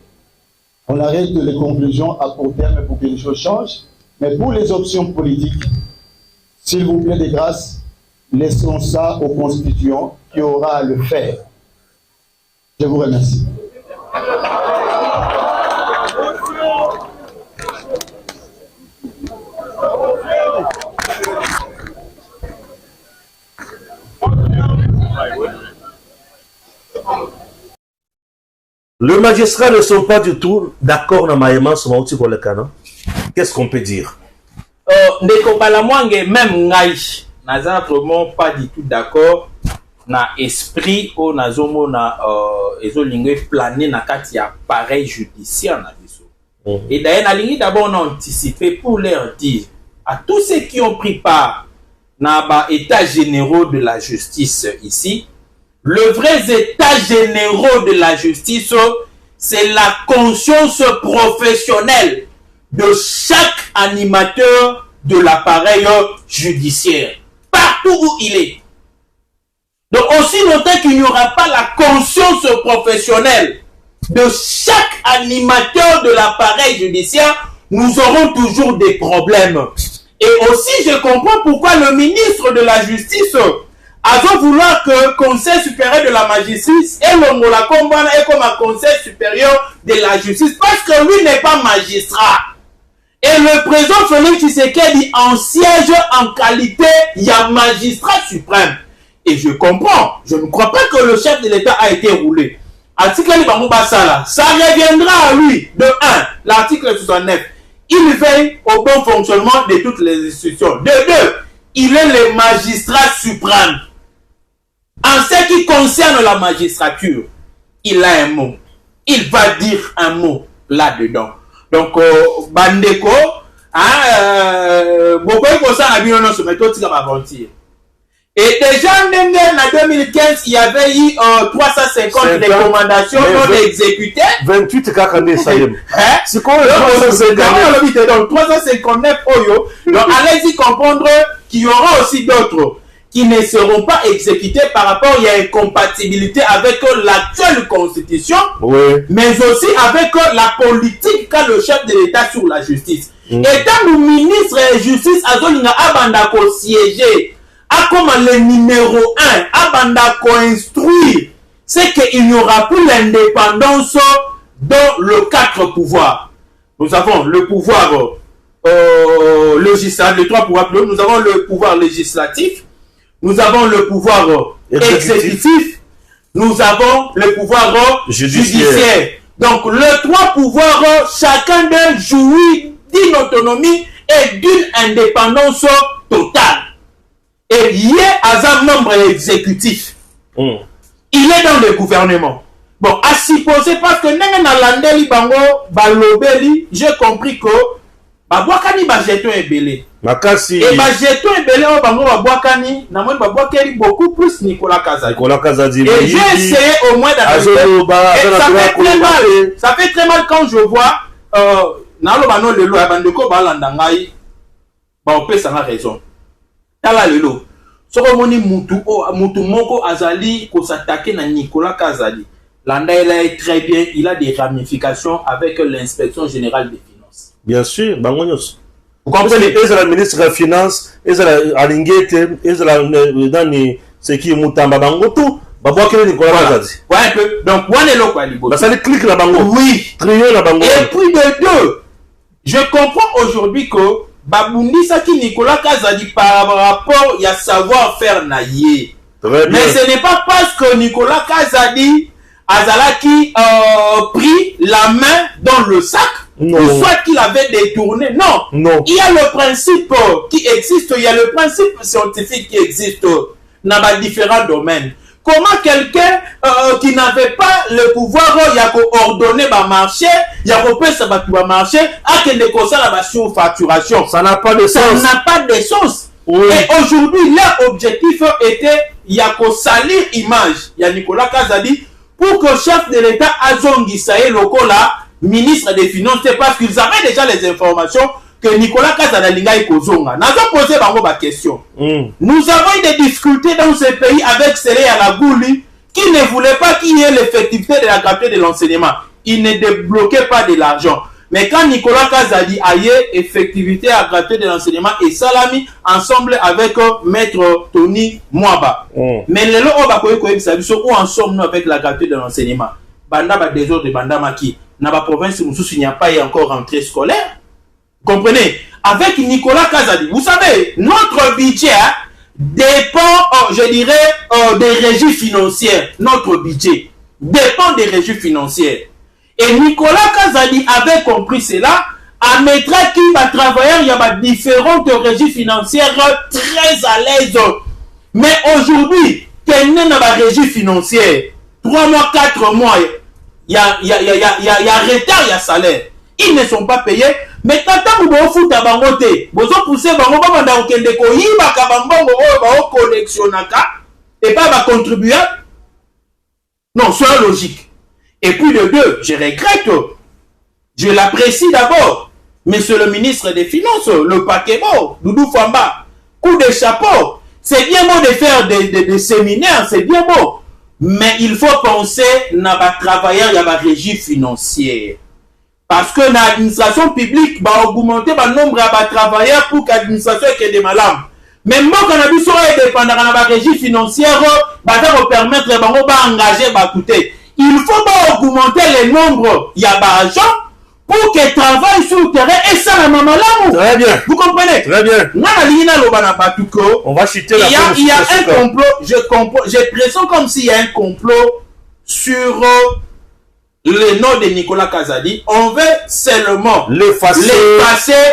On arrête les conclusions à court terme pour que les choses changent. Mais pour les options politiques, s'il vous plaît de grâce, laissons ça aux constituants qui aura à le faire. Je vous remercie. Les magistrats ne sont pas du tout d'accord dans Maïman sur Mauti Kolekana. Qu'est-ce qu'on peut dire? Ndeko Balamwange, même Ngai, n'a vraiment pas du tout d'accord na esprit ou na zomo na ezolingwe planer na kati ya appareil judiciaire na biso. Et d'ailleurs, na lingi d'abord on a anticipé pour leur dire à tous ceux qui ont pris part na ba états généraux de la justice ici. Le vrai état généraux de la justice, c'est la conscience professionnelle de chaque animateur de l'appareil judiciaire, partout où il est. Donc aussi longtemps qu'il n'y aura pas la conscience professionnelle de chaque animateur de l'appareil judiciaire, nous aurons toujours des problèmes. Et aussi je comprends pourquoi le ministre de la Justice avant vouloir que le Conseil supérieur de la magistrature et le Molakombana est comme un Conseil supérieur de la justice parce que lui n'est pas magistrat. Et le président Félix Tshisekedi en siège en qualité il y a magistrat suprême. Et je comprends, je ne crois pas que le chef de l'État a été roulé. Article Basala, ça reviendra à lui. De 1, l'article 69, il veille au bon fonctionnement de toutes les institutions. De 2, il est le magistrat suprême. En ce qui concerne la magistrature, il a un mot. Il va dire un mot là-dedans. Donc, Bandeko, beaucoup de ça a vu non se mettre au aventure. Et déjà en 2015, il y avait eu 350 recommandations non exécutées. 28 kakane Salem. C'est quoi le 359 Oyo. Donc, allez-y comprendre qu'il y aura aussi d'autres qui ne seront pas exécutés par rapport à une incompatibilité avec l'actuelle constitution, mais aussi avec la politique qu'a le chef de l'État sur la justice. Étant le ministre de la justice, Azolinga Abandako siéger, a comme le numéro 1, Abandako instruire, c'est qu'il n'y aura plus l'indépendance dans le 4 pouvoirs. Nous avons le pouvoir législatif, les 3 pouvoirs, nous avons le pouvoir législatif, nous avons le pouvoir exécutif, nous avons le pouvoir judiciaire. Donc, les 3 pouvoirs, chacun d'eux jouit d'une autonomie et d'une indépendance totale. Et il est un membre exécutif. Il est dans le gouvernement. Bon, à supposer parce que j'ai compris que babwakani bajeton est belé. Makasi. Et bajeton est belé au bango babwakani, na moi babwakani beaucoup plus Nicolas Kazadi. Nicolas Kazadi. Et j'ai essayé au moins d'analyser. Ça fait très mal quand je vois nalo bano lelo ya bandeko balandangai ba opesa na raison. Tala lelo. Soko moni mutu moko azali ko s'attaquer na Nicolas Kazadi. Landa il est très bien, il a des ramifications avec l'inspection générale des finances. Bien sûr, bangonyos. Vous comprenez? Ils sont la ministre des Finances, ils sont la Alingete, ils sont la dans ce qui est Moutamba Bangoto, babwakeli Nicolas Kazadi. Ouais un peu. Donc on est là quoi libo. Bah ça les clique la bango. Oui. Trio la bango. Et puis de deux, je comprends aujourd'hui que Babundi Saki Nicolas Kazadi par rapport à savoir-faire naïe. Mais ce n'est pas parce que Nicolas Kazadi Azalaki pris la main dans le sac, ou soit qu'il avait détourné. Non. Il y a le principe qui existe, il y a le principe scientifique qui existe dans différents domaines. Comment quelqu'un qui n'avait pas le pouvoir, il y a coordonné le marché, il y a coordonné marché, a que la surfacturation. Ça n'a pas de sens. Ça n'a pas de sens. Oui. Et aujourd'hui, leur objectif était, il y a qu'au salir image, il y a Nicolas Kazadi, pour que le chef de l'État Azongi Saé Lokola, ministre des Finances, parce qu'ils avaient déjà les informations que Nicolas Kazadi est Kozonga. Nous avons posé ma question. Nous avons eu des difficultés dans ce pays avec Séré Alagouli qui ne voulait pas qu'il y ait l'effectivité de la gratuité de l'enseignement. Il ne débloquait pas de l'argent. Mais quand Nicolas Kazadi a eu effectivité à la gratuité de l'enseignement et Salami ensemble avec Maître Tony Mwaba. Mais les lots où en sommes-nous avec la gratuité de l'enseignement? Banda ba désordre de Banda Maki. Dans la province où il n'y a pas encore rentrée scolaire. Comprenez? Avec Nicolas Kazadi, vous savez, notre budget dépend, je dirais, des régies financières. Notre budget dépend des régies financières. Et Nicolas Kazadi avait compris cela, admettra qu'il va travailler, il y a différentes régies financières très à l'aise. Mais aujourd'hui, quelle est la régie financière? 3 mois, 4 mois, il y a retard, il y a salaire. Ils ne sont pas payés. Mais quand vous avez fait bangote, vous avez poussé bangote, vous avez fait et pas contribuer. Non, soit logique. Et puis de deux, je regrette, je l'apprécie d'abord, monsieur le ministre des Finances, le paquet beau, Doudou Famba, coup de chapeau. C'est bien beau de faire des séminaires, c'est bien beau. Mais il faut penser à travailler à la régie financière. Parce que l'administration publique va augmenter le nombre de travailleurs pour que l'administration ait des malades. Mais moi, quand on a vu ça, dépendant de la régie financière, va permettre d'engager, coûter. Il faut pas augmenter le nombre, il y a d'argent pour qu'ils travaillent sur le terrain et ça la maman là. Très bien. Vous comprenez? Très bien. On va chuter la il y a un complot, j'ai l'impression comme s'il y a un complot sur le nom de Nicolas Kazadi. On veut seulement l'effacer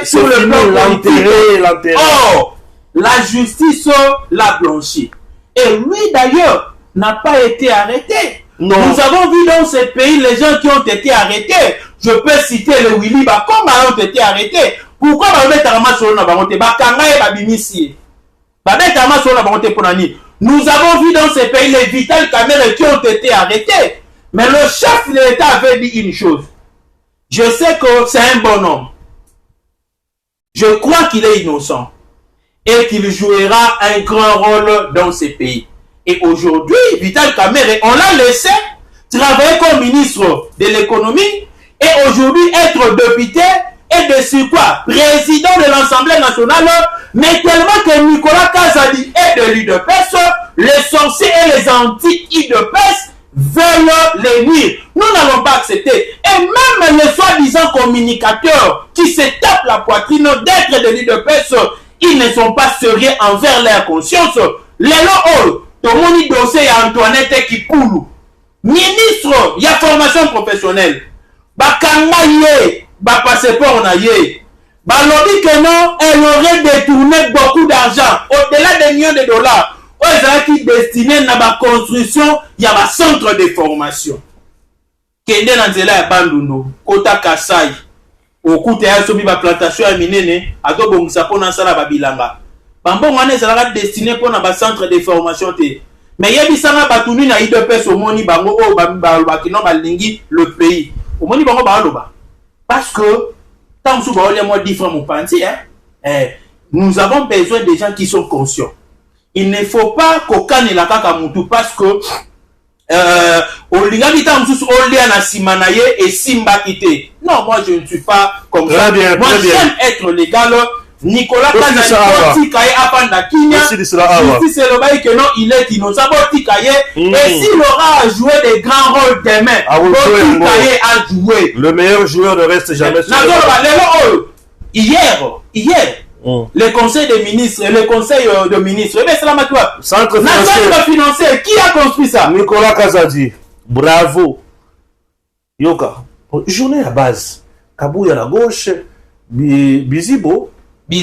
sur le plan politique. Or, la justice l'a blanchi. Et lui d'ailleurs n'a pas été arrêté. Non. Nous avons vu dans ce pays les gens qui ont été arrêtés. Je peux citer le Willy Bakonga ont été arrêtés. Pourquoi nous avons vu dans ce pays les Vital Kamerhe qui ont été arrêtés. Mais le chef de l'État avait dit une chose. Je sais que c'est un bon homme. Je crois qu'il est innocent. Et qu'il jouera un grand rôle dans ce pays. Et aujourd'hui, Vital Kamerhe, on l'a laissé travailler comme ministre de l'économie et aujourd'hui être député et de quoi président de l'Assemblée nationale. Mais tellement que Nicolas Kazadi est de l'UDPS, les sorciers et les anti-UDPS veulent les nuire. Nous n'allons pas accepter. Et même les soi-disant communicateurs qui se tapent la poitrine d'être de l'UDPS, ils ne sont pas sérieux envers leur conscience. Les lots, tout le monde dossier à Antoinette Kipoulou. Ministre, il y a formation professionnelle. Bakanga yé, ba passeport na yé. Balobi que non, elle aurait détourné beaucoup d'argent, au-delà des millions de dollars. Qui destiné à la construction, il y a un centre de formation. Kende na nzela ya Bandundu, Kota Kasai, okuta ya sobi ba plantation ya minene, ato bongisa pona sala ba bilanga. Bambongo wana ezalaka destiné pona ba centre de formation te. Mais yebisanga batuni na IDPS omoni bango o ba kino balingi le pays. Omoni bango ba loba. Parce que tant sou ba ole mo différent mon panti nous avons besoin de gens qui sont conscients. Il ne faut pas kokane la kaka mutu parce que Olinga bita msusu olia na simanaye et simba kite. Non, moi je ne suis pas comme ça. Bien, moi j'aime être légal. Nicolas Kanani Kaye Apanda Kinya. Si c'est le bail que non, il est innocent. Et s'il aura à jouer des grands rôles demain, Kaye a joué. Le meilleur joueur ne reste jamais sur Hier, le conseil des ministres, le conseil de ministres, centre financier, qui a construit ça? Nicolas Kazadi, bravo. Yoka, journée à base. Kabouya à la gauche, Bizibo à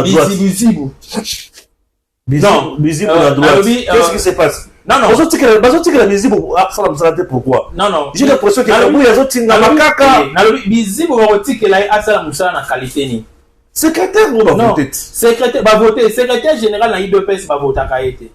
droite. Bizibo à droite. Qu'est-ce qui se passe? Non. Pourquoi? Non. J'ai l'impression que Kabouya a makaka. Bizibo a qualité ni. Secrétaire ou voté? Secrétaire va voter. Secrétaire général na IDPS va voter Kaete.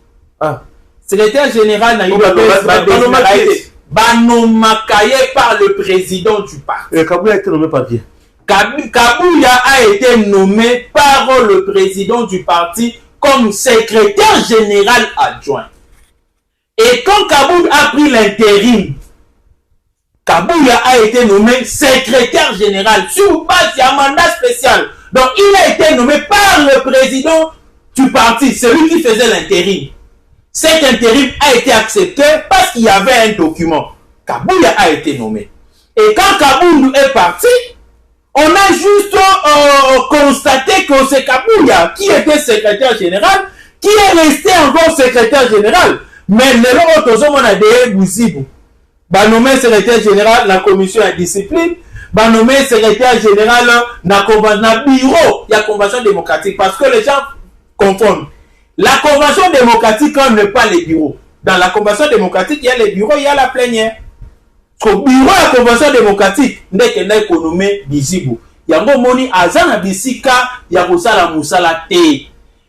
Secrétaire général na IDPS va voter. Banomakaye par le président du parti. Et Kabouya a été nommé par qui? Kabouya a été nommé par le président du parti comme secrétaire général adjoint. Et quand Kabouya a pris l'intérim, Kabouya a été nommé secrétaire général sur base d'un mandat spécial. Donc il a été nommé par le président du parti, celui qui faisait l'intérim. Cet intérim a été accepté parce qu'il y avait un document. Kabouya a été nommé. Et quand Kabouya est parti, on a juste constaté que c'est Kabouya qui était secrétaire général, qui est resté encore secrétaire général. Mais le autre, on a des Bizibo. Nommé secrétaire général de la commission de discipline, nommé secrétaire général na bureau de la convention démocratique, parce que les gens confondent. La convention démocratique, on n'est pas les bureaux. Dans la convention démocratique, il y a les bureaux, il y a la plénière. Au bureau de la convention démocratique, n'est que n'est nommé Bizibo. Il y a un moni azana bisika, il y a la musala te.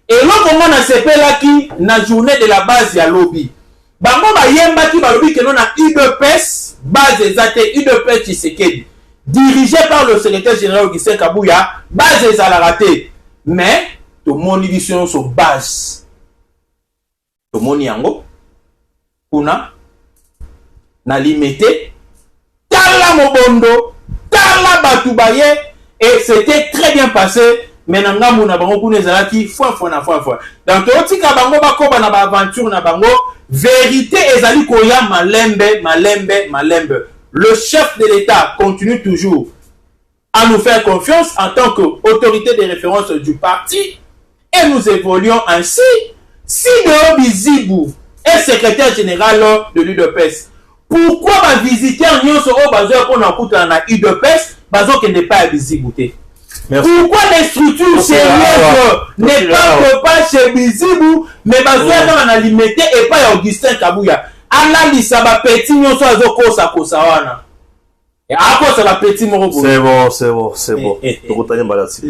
Et là, comment on a sepé là qui, na journée de la base, il y a lobby. Bango ba yemba ki ba lobby que non a UDPS, base exacte UDPS Tshisekedi. Dirigé par le secrétaire général Augustin Kabouya, base des raté. Mais, tout le monde dit sur base. Tout le monde yango, kuna, na limité, tala mobondo, tala batubaye, et c'était très bien passé. Mais nanga muna bango kuna ezalaki fois. Donc otika bango bakoba na ba aventure na bango, vérité ezali koya malembe. Le chef de l'État continue toujours à nous faire confiance en tant qu'autorité de référence du parti et nous évoluons ainsi. Si Deo Bizibu est secrétaire général de l'UDPS, pourquoi va visiter un Nyon Soro Bazo qu'on a coûté dans l'UDPS, Bazo qui n'est pas à Bizibouté? Pourquoi les structures sérieuses n'est pas chez Bizibu, mais Bazo dans la limité et pas Augustin Kabouya? Ala lisaba petit nyonso azoko sa wana. Et ako ça va petit moro. C'est bon. Tokotanya balati.